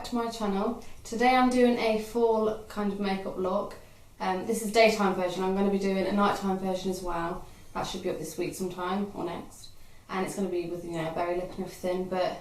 back to my channel. Today I'm doing a fall kind of makeup look. This is daytime version. I'm going to be doing a nighttime version as well. That should be up this week sometime or next. And it's going to be with, you know, berry lip and everything. But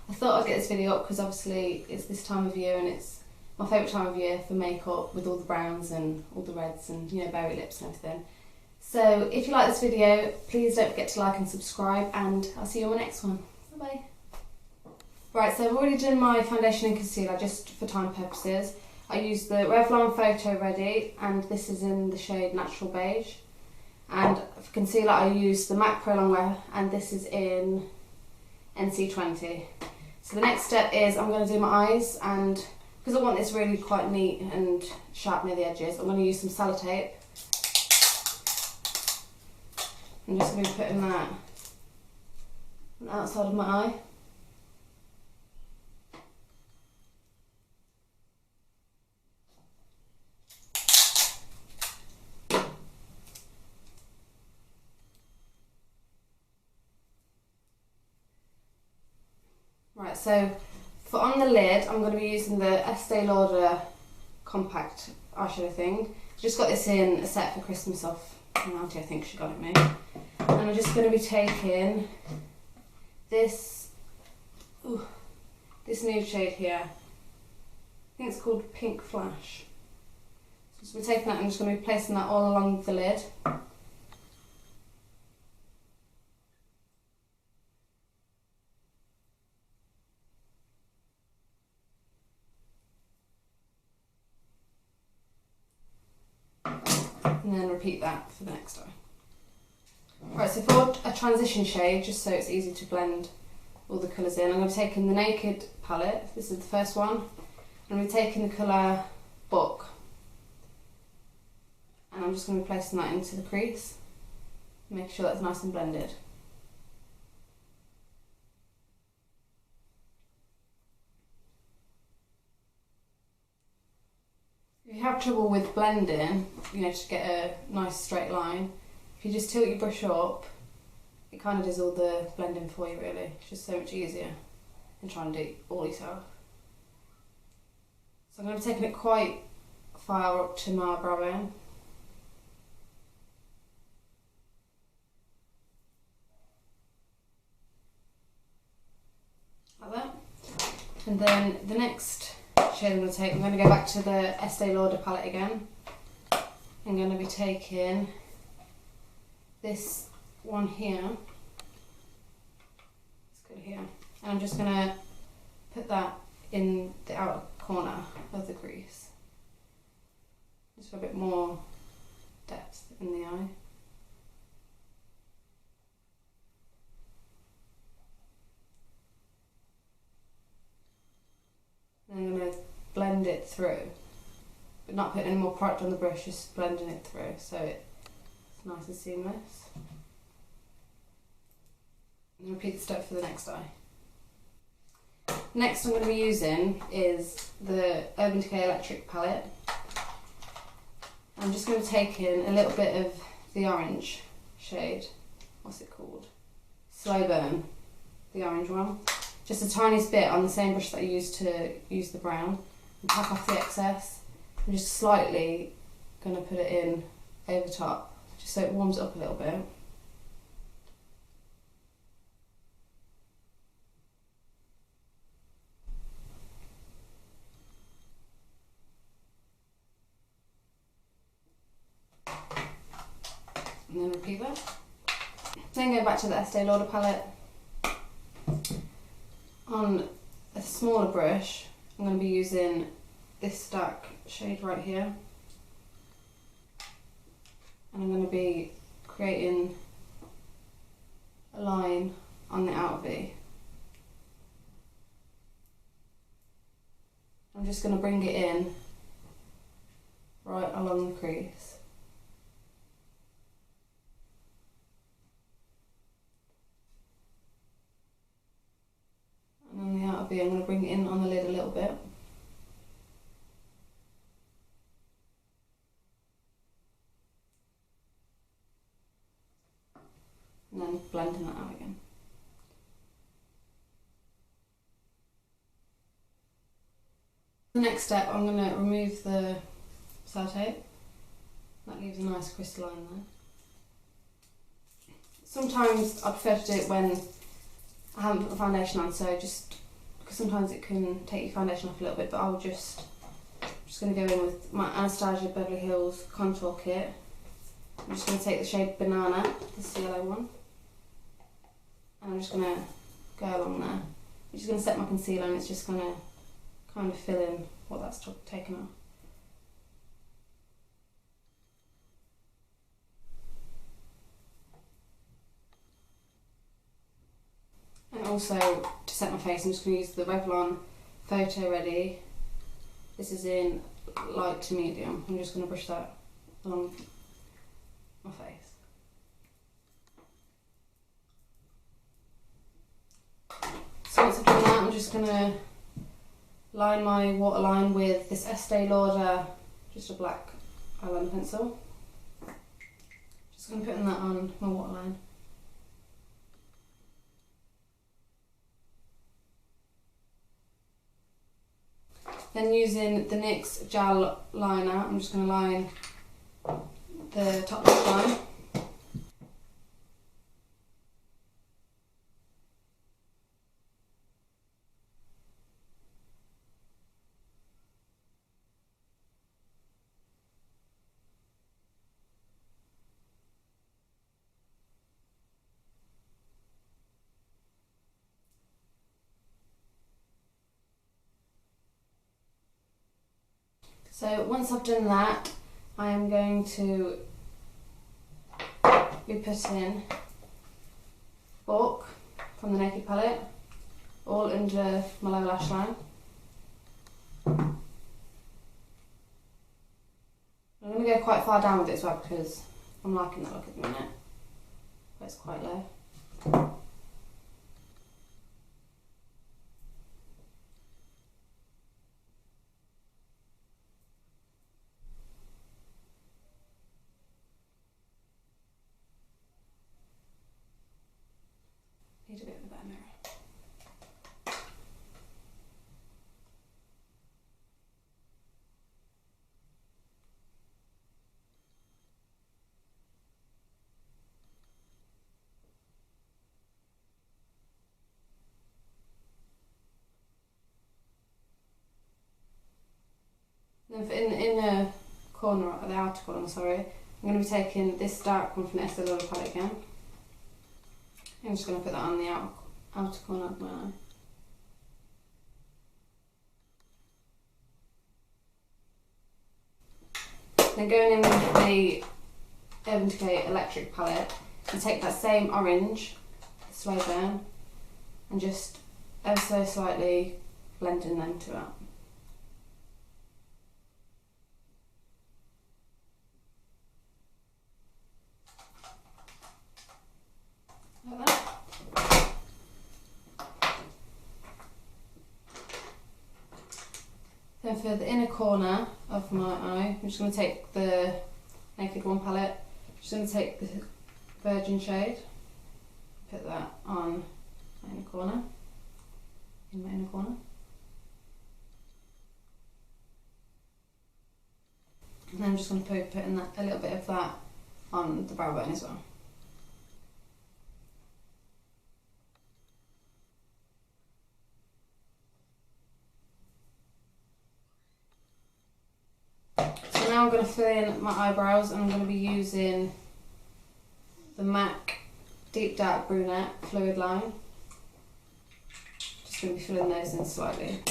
I thought I'd get this video up because obviously it's this time of year and it's my favourite time of year for makeup, with all the browns and all the reds and, you know, berry lips and everything. So if you like this video, please don't forget to like and subscribe, and I'll see you on the next one. Bye bye. Right, so I've already done my foundation and concealer just for time purposes. I used the Revlon Photo Ready, and this is in the shade Natural Beige. And for concealer I used the MAC Pro Longwear, and this is in NC20. So the next step is I'm going to do my eyes, and because I want this really quite neat and sharp near the edges, I'm going to use some sellotape. I'm just going to be putting that on the outside of my eye. Right, so for on the lid, I'm going to be using the Estee Lauder compact eyeshadow thing. I just got this in a set for Christmas off my auntie, I think she got it made. And I'm just going to be taking this, this nude shade here. I think it's called Pink Flash. So we're taking that and I'm just going to be placing that all along the lid. And then repeat that for the next eye. Right, so for a transition shade, just so it's easy to blend all the colours in, I'm going to be taking the Naked palette. This is the first one. I'm going to be taking the colour Book. And I'm just going to be placing that into the crease. Make sure that's nice and blended. If you have trouble with blending, you know, to get a nice straight line, if you just tilt your brush up, it kind of does all the blending for you really. It's just so much easier than trying to do it all yourself. So I'm going to be taking it quite far up to my brow bone. Like that. And then the next shade I'm going to take, I'm going to go back to the Estee Lauder palette again. I'm going to be taking this one here. Let's go here. And I'm just going to put that in the outer corner of the crease. Just for a bit more depth in the eye. And I'm going to blend it through, but not putting any more product on the brush, just blending it through so it's nice and seamless. And repeat the step for the next eye. Next I'm going to be using is the Urban Decay Electric palette. I'm just going to take in a little bit of the orange shade. What's it called? Slow Burn, the orange one. Just a tiniest bit on the same brush that I used to use the brown. And pack off the excess. I'm just slightly going to put it in over top, just so it warms up a little bit. And then repeat that. Then go back to the Estee Lauder palette. On a smaller brush, I'm going to be using this dark shade right here. And I'm going to be creating a line on the outer V. I'm just going to bring it in right along the crease. And on the outer V, I'm going to bring it in on the lid a little bit. And then blending that out again. The next step, I'm going to remove the sellotape. That leaves a nice crystalline there. Sometimes I prefer to do it when I haven't put the foundation on, so just because sometimes it can take your foundation off a little bit, but I'm just going to go in with my Anastasia Beverly Hills contour kit. I'm just going to take the shade Banana, this yellow one, and I'm just going to go along there. I'm just going to set my concealer, and it's just going to kind of fill in what that's taken off. And also, to set my face, I'm just going to use the Revlon Photo Ready. This is in light to medium. I'm just going to brush that along my face. So once I've done that, I'm just going to line my waterline with this Estee Lauder, just a black eyeliner pencil. Just going to put that on my waterline. Then using the NYX gel liner, I'm just going to line the top lash line. So once I've done that, I am going to be putting Book from the Naked palette all under my lower lash line. I'm going to go quite far down with it as well because I'm liking that look at the minute, but it's quite low. Need a bit of a better mirror. Then for in the inner corner, or the outer corner, sorry, I'm going to be taking this dark one from the Estee Lauder palette again. I'm just going to put that on the outer corner of my eye. Then going in with the Urban Decay Electric palette, and take that same orange, Slow Burn, and just ever so slightly blending them two out. Like that. Then for the inner corner of my eye, I'm just going to take the Naked One palette, just going to take the Virgin shade, put that on my inner corner, in my inner corner. And then I'm just going to put in that, a little bit of that on the brow bone as well. Now I'm going to fill in my eyebrows, and I'm going to be using the MAC Deep Dark Brunette Fluid Line. Just going to be filling those in slightly.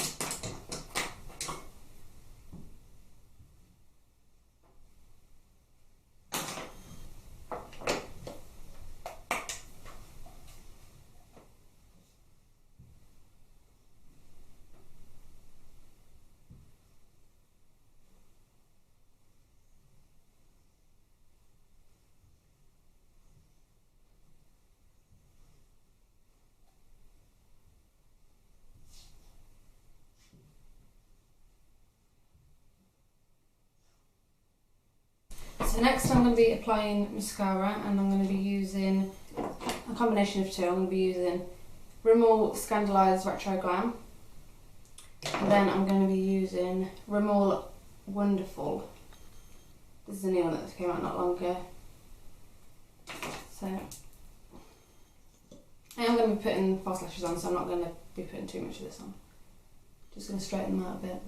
So next I'm going to be applying mascara, and I'm going to be using a combination of two. I'm going to be using Rimmel Scandalised Retro Glam, And then I'm going to be using Rimmel Wonderful. This is a new one that came out not long ago. So I am going to be putting false lashes on, so I'm not going to be putting too much of this on. Just going to straighten them out a bit.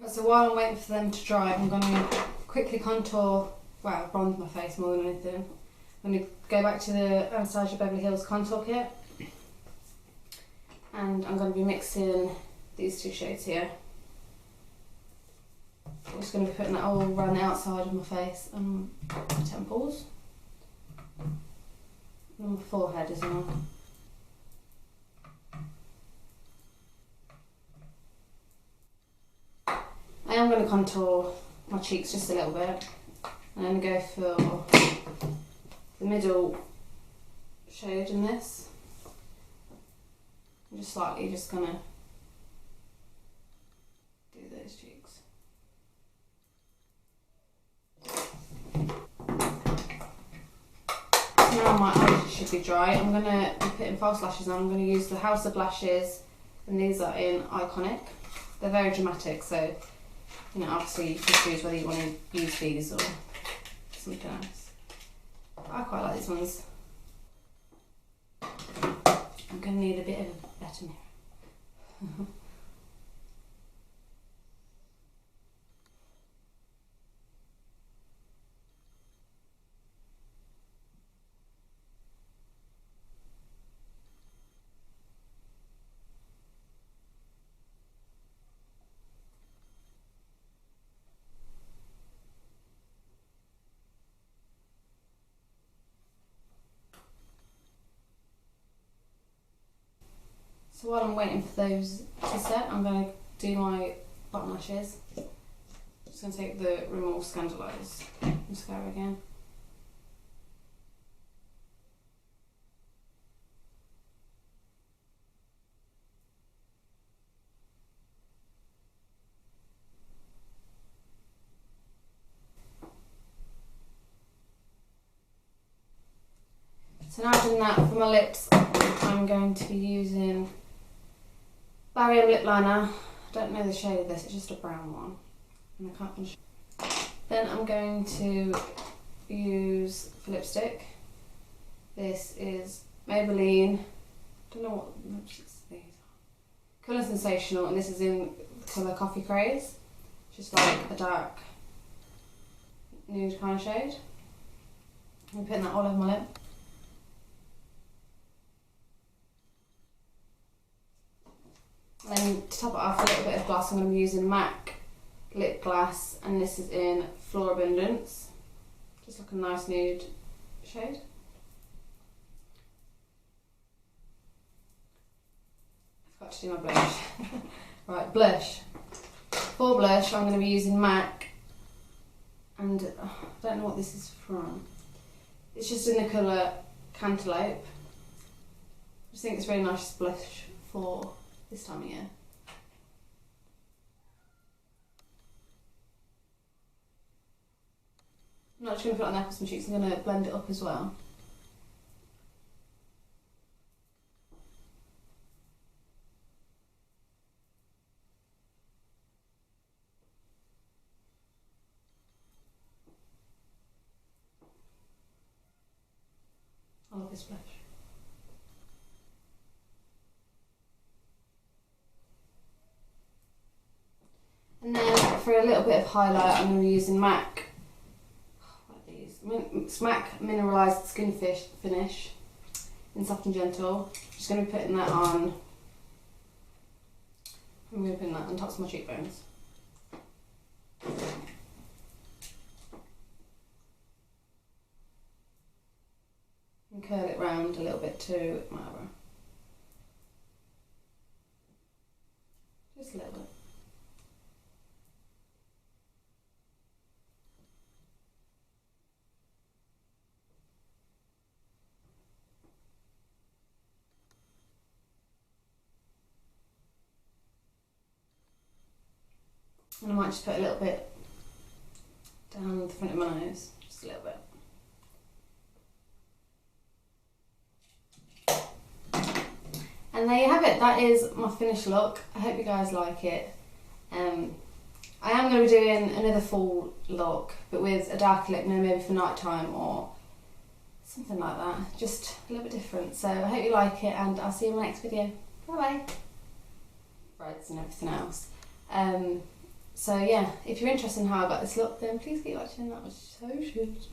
So while I'm waiting for them to dry, I'm going to quickly contour, well, bronze my face more than anything. I'm going to go back to the Anastasia Beverly Hills contour kit, and I'm going to be mixing these two shades here. I'm just going to be putting that all around the outside of my face and my temples and my forehead as well. I am going to contour my cheeks just a little bit, and I'm going to go for the middle shade in this. I'm just slightly just going to do those cheeks. Now my eyes should be dry. I'm going to be putting false lashes on. I'm going to use the House of Lashes, and these are in Iconic. They're very dramatic, so you know, obviously you can choose whether you want to use these or something else. I quite like these ones. I'm going to need a bit of a better mirror. So while I'm waiting for those to set, I'm going to do my bottom lashes. Just going to take the Rimmel Scandalise mascara again. So now I've done that for my lips, I'm going to be using Barrier Lip Liner. I don't know the shade of this, it's just a brown one. And I can't finish. Then I'm going to use for lipstick. This is Maybelline, I don't know what lipsticks these are. Colour Sensational, and this is in the colour Coffee Craze. Just like a dark nude kind of shade. I'm putting that all over my lip. Then to top it off, a little bit of gloss. I'm going to be using MAC Lip Glass, and this is in Floor Abundance. Just like a nice nude shade. I forgot to do my blush. Right, blush. For blush, I'm going to be using MAC, and I don't know what this is from. It's just in the colour Cantaloupe. I just think it's really nice blush for this time of year. I'm not just going to put it on the apples and cheeks, I'm going to blend it up as well. I love this blush. And then for a little bit of highlight, I'm going to be using MAC. What are these? It's MAC Mineralised Skin Finish in Soft and Gentle. Just going to be putting that on. I'm going to be putting that on top of my cheekbones. And curl it round a little bit to my eyebrow. Just a little bit. And I might just put a little bit down the front of my nose, just a little bit. there you have it. That is my finished look. I hope you guys like it. I am going to be doing another full look, but with a darker lip, maybe for night time or something like that. Just a little bit different. So I hope you like it, and I'll see you in my next video. Bye bye. Threads and everything else. So yeah, if you're interested in how I got this look, then please keep watching. That was so shit.